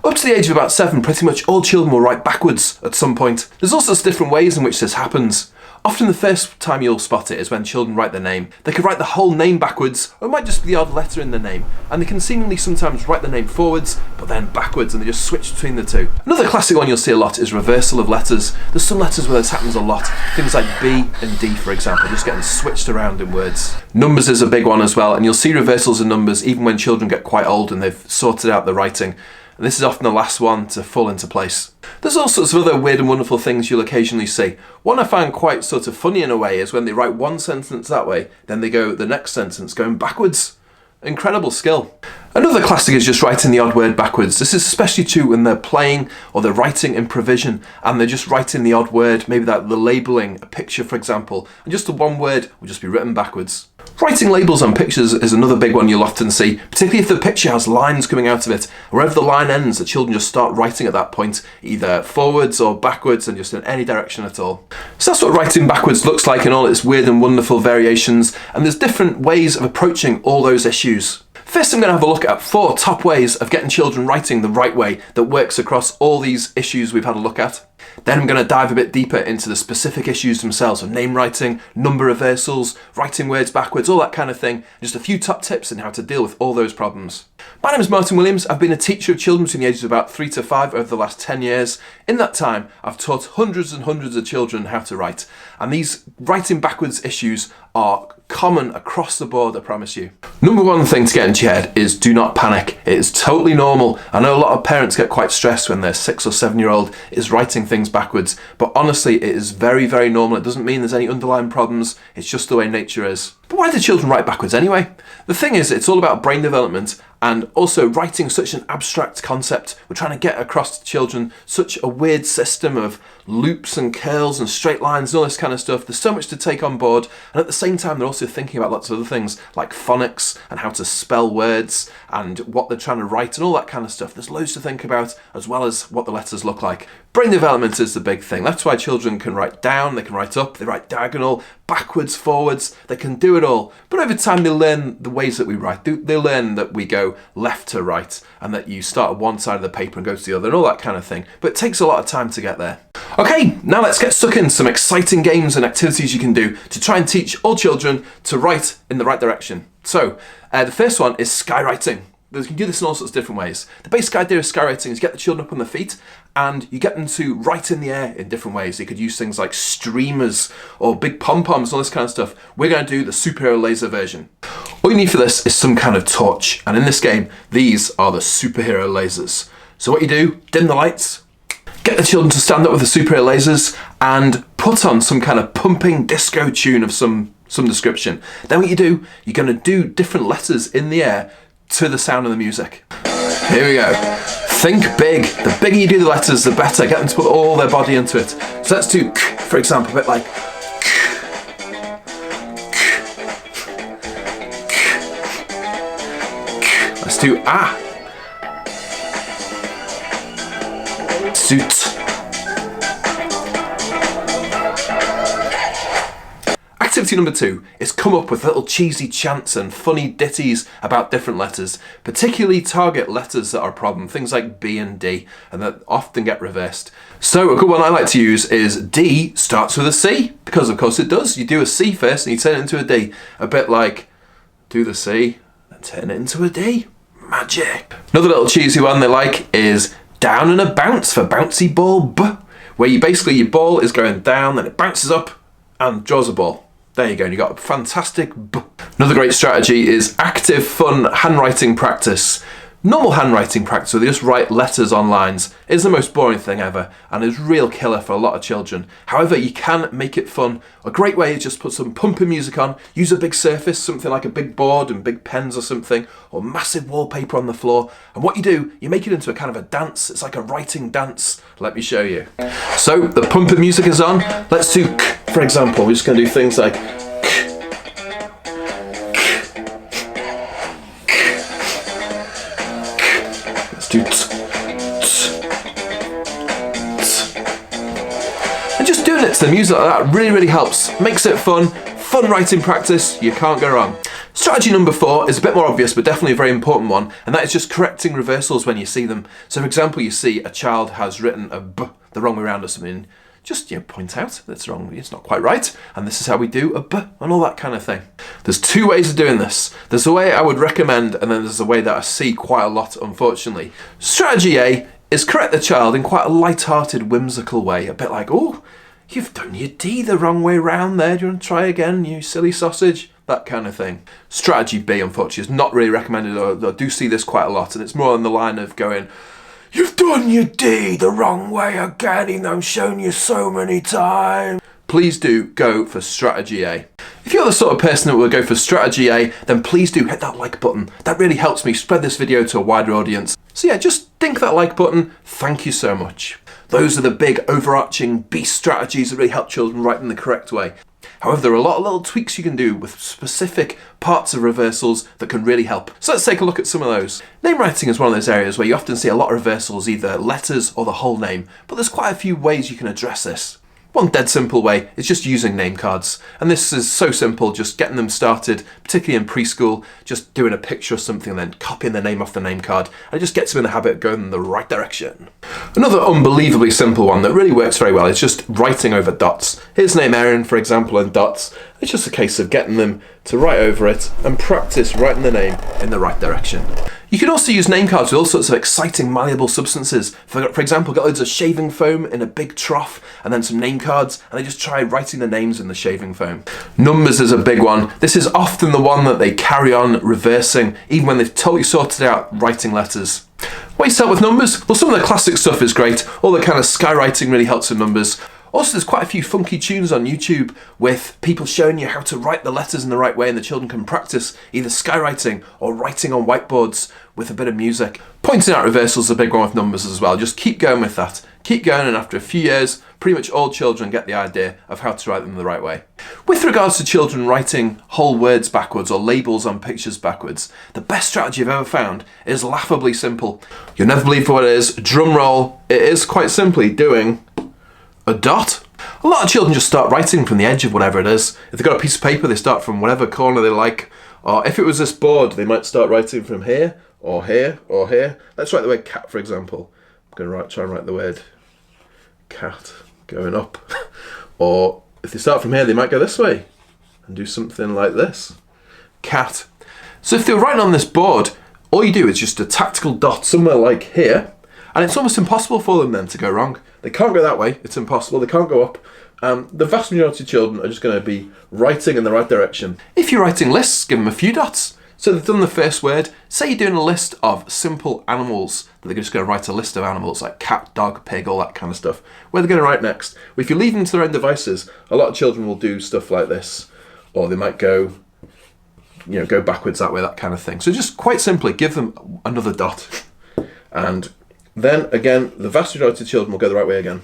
Up to the age of about 7, pretty much all children will write backwards at some point. There's also different ways in which this happens. Often the first time you'll spot it is when children write their name. They could write the whole name backwards, or it might just be the odd letter in the name, and they can seemingly sometimes write the name forwards, but then backwards, and they just switch between the two. Another classic one you'll see a lot is reversal of letters. There's some letters where this happens a lot. Things like B and D, for example, just getting switched around in words. Numbers is a big one as well, and you'll see reversals of numbers even when children get quite old and they've sorted out the writing. And this is often the last one to fall into place. There's all sorts of other weird and wonderful things you'll occasionally see. One I find quite sort of funny in a way is when they write one sentence that way, then they go the next sentence going backwards. Incredible skill. Another classic is just writing the odd word backwards. This is especially true when they're playing or they're writing in provision and they're just writing the odd word, maybe that the labelling, a picture for example, and just the one word will just be written backwards. Writing labels on pictures is another big one you'll often see, particularly if the picture has lines coming out of it. Wherever the line ends, the children just start writing at that point, either forwards or backwards and just in any direction at all. So that's what writing backwards looks like in all its weird and wonderful variations, and there's different ways of approaching all those issues. First, I'm going to have a look at 4 top ways of getting children writing the right way that works across all these issues we've had a look at. Then I'm going to dive a bit deeper into the specific issues themselves of name writing, number reversals, writing words backwards, all that kind of thing, and just a few top tips on how to deal with all those problems. My name is Martin Williams. I've been a teacher of children between the ages of about 3 to 5 over the last 10 years. In that time, I've taught hundreds and hundreds of children how to write, and these writing backwards issues are common across the board, I promise you. Number one thing to get into your head is do not panic. It is totally normal. I know a lot of parents get quite stressed when their 6 or 7-year-old is writing things backwards, but honestly, it is very, very normal. It doesn't mean there's any underlying problems. It's just the way nature is. But why do children write backwards anyway? The thing is, it's all about brain development, and also writing such an abstract concept. We're trying to get across to children such a weird system of loops and curls and straight lines and all this kind of stuff. There's so much to take on board, and at the same time they're also thinking about lots of other things like phonics and how to spell words and what they're trying to write and all that kind of stuff. There's loads to think about, as well as what the letters look like. Brain development is the big thing. That's why children can write down, they can write up, they write diagonal, backwards, forwards, they can do it all. But over time they learn the ways that we write. They learn that we go left to right and that you start at one side of the paper and go to the other and all that kind of thing. But it takes a lot of time to get there. Okay, now let's get stuck in some exciting games and activities you can do to try and teach all children to write in the right direction. So, the first one is skywriting. You can do this in all sorts of different ways. The basic idea of skywriting is get the children up on their feet and you get them to write in the air in different ways. You could use things like streamers or big pom-poms, all this kind of stuff. We're going to do the superhero laser version. All you need for this is some kind of torch, and in this game, these are the superhero lasers. So what you do, dim the lights, get the children to stand up with the superhero lasers and put on some kind of pumping disco tune of some description. Then what you do, you're going to do different letters in the air to the sound of the music. Here we go. Think big. The bigger you do the letters, the better. Get them to put all their body into it. So let's do k, for example, a bit like let's do a. Let's do t. Activity number 2 is come up with little cheesy chants and funny ditties about different letters, particularly target letters that are a problem, things like B and D, and that often get reversed. So a good one I like to use is D starts with a C, because of course it does. You do a C first and you turn it into a D. A bit like, do the C, then turn it into a D. Magic. Another little cheesy one they like is down and a bounce for bouncy ball B, where you basically, your ball is going down, then it bounces up and draws a ball. There you go, and you got a fantastic B. Another great strategy is active, fun handwriting practice. Normal handwriting practice where they just write letters on lines is the most boring thing ever and is a real killer for a lot of children. However, you can make it fun. A great way is just put some pumping music on, use a big surface, something like a big board and big pens or something, or massive wallpaper on the floor, and what you do, you make it into a kind of a dance. It's like a writing dance. Let me show you. So the pumping music is on. Let's do k, for example. We're just going to do things like do t, t, t. And just doing it to the music like that really, really helps. Makes it fun writing practice, you can't go wrong. Strategy number 4 is a bit more obvious, but definitely a very important one, and that is just correcting reversals when you see them. So for example, you see a child has written a b the wrong way around or something, just point out that's wrong, it's not quite right, and this is how we do a b and all that kind of thing. There's 2 ways of doing this. There's a way I would recommend, and then there's a way that I see quite a lot, unfortunately. Strategy A is correct the child in quite a light-hearted, whimsical way, a bit like, oh, you've done your D the wrong way round there, do you want to try again, you silly sausage? That kind of thing. Strategy B, unfortunately, is not really recommended, I do see this quite a lot, and it's more on the line of going, you've done your D the wrong way again, even though I've shown you so many times. Please do go for strategy A. If you're the sort of person that will go for strategy A, then please do hit that like button. That really helps me spread this video to a wider audience. So yeah, just dink that like button. Thank you so much. Those are the big overarching beast strategies that really help children write in the correct way. However, there are a lot of little tweaks you can do with specific parts of reversals that can really help. So let's take a look at some of those. Name writing is one of those areas where you often see a lot of reversals, either letters or the whole name, but there's quite a few ways you can address this. One dead simple way is just using name cards. And this is so simple, just getting them started, particularly in preschool, just doing a picture of something and then copying the name off the name card. And it just gets them in the habit of going in the right direction. Another unbelievably simple one that really works very well is just writing over dots. Here's name Aaron, for example, and dots. It's just a case of getting them to write over it and practice writing the name in the right direction. You can also use name cards with all sorts of exciting malleable substances. For example, get loads of shaving foam in a big trough and then some name cards, and they just try writing the names in the shaving foam. Numbers is a big one. This is often the one that they carry on reversing even when they've totally sorted out writing letters. Ways to help with numbers? Well, some of the classic stuff is great. All the kind of skywriting really helps with numbers. Also, there's quite a few funky tunes on YouTube with people showing you how to write the letters in the right way, and the children can practice either skywriting or writing on whiteboards with a bit of music. Pointing out reversals is a big one with numbers as well. Just keep going with that. Keep going, and after a few years, pretty much all children get the idea of how to write them the right way. With regards to children writing whole words backwards or labels on pictures backwards, the best strategy I've ever found is laughably simple. You'll never believe what it is. Drum roll. It is quite simply doing a dot. A lot of children just start writing from the edge of whatever it is. If they've got a piece of paper, they start from whatever corner they like. Or if it was this board, they might start writing from here, or here, or here. Let's write the word cat, for example. I'm going to try and write the word cat going up. Or if they start from here, they might go this way and do something like this. Cat. So if they're writing on this board, all you do is just a tactical dot somewhere like here, and it's almost impossible for them then to go wrong. They can't go that way, it's impossible, they can't go up. The vast majority of children are just going to be writing in the right direction. If you're writing lists, give them a few dots. So they've done the first word. Say you're doing a list of simple animals, that they're just going to write a list of animals like cat, dog, pig, all that kind of stuff. Where they're going to write next? Well, if you leave them to their own devices, a lot of children will do stuff like this. Or they might go backwards that way, that kind of thing. So just quite simply, give them another dot. And then again, the vast majority of children will go the right way again.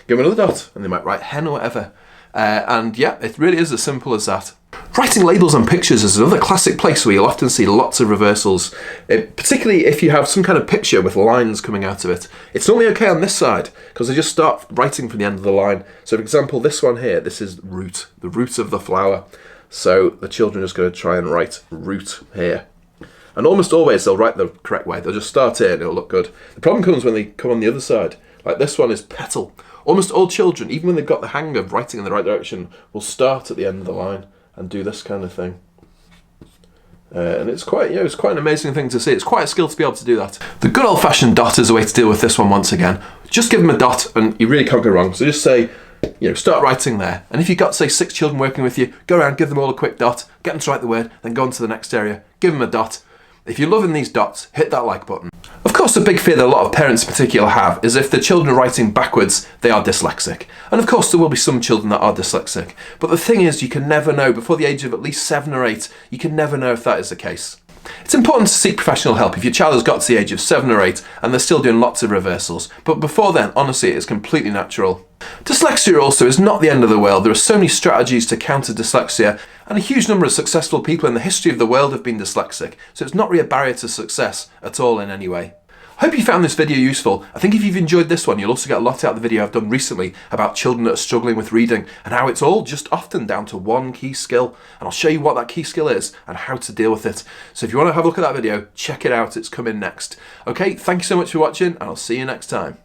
Give them another dot, and they might write hen or whatever. And yeah, it really is as simple as that. Writing labels on pictures is another classic place where you'll often see lots of reversals, particularly if you have some kind of picture with lines coming out of it. It's normally okay on this side, because they just start writing from the end of the line. So for example, this one here, this is root, the root of the flower. So the children are just going to try and write root here. And almost always they'll write the correct way. They'll just start here and it'll look good. The problem comes when they come on the other side. Like this one is petal. Almost all children, even when they've got the hang of writing in the right direction, will start at the end of the line and do this kind of thing. And it's quite an amazing thing to see. It's quite a skill to be able to do that. The good old-fashioned dot is a way to deal with this one once again. Just give them a dot and you really can't go wrong. So just say, start writing there. And if you've got, say, 6 children working with you, go around, give them all a quick dot, get them to write the word, then go on to the next area, give them a dot. If you're loving these dots, hit that like button. Of course, the big fear that a lot of parents in particular have is if the children are writing backwards, they are dyslexic. And of course, there will be some children that are dyslexic. But the thing is, you can never know, before the age of at least 7 or 8, you can never know if that is the case. It's important to seek professional help if your child has got to the age of 7 or 8 and they're still doing lots of reversals. But before then, honestly, it is completely natural. Dyslexia also is not the end of the world. There are so many strategies to counter dyslexia, and a huge number of successful people in the history of the world have been dyslexic, so it's not really a barrier to success at all in any way. Hope you found this video useful. I think if you've enjoyed this one, you'll also get a lot out of the video I've done recently about children that are struggling with reading and how it's all just often down to one key skill. And I'll show you what that key skill is and how to deal with it. So if you want to have a look at that video, check it out. It's coming next. Okay, thank you so much for watching, and I'll see you next time.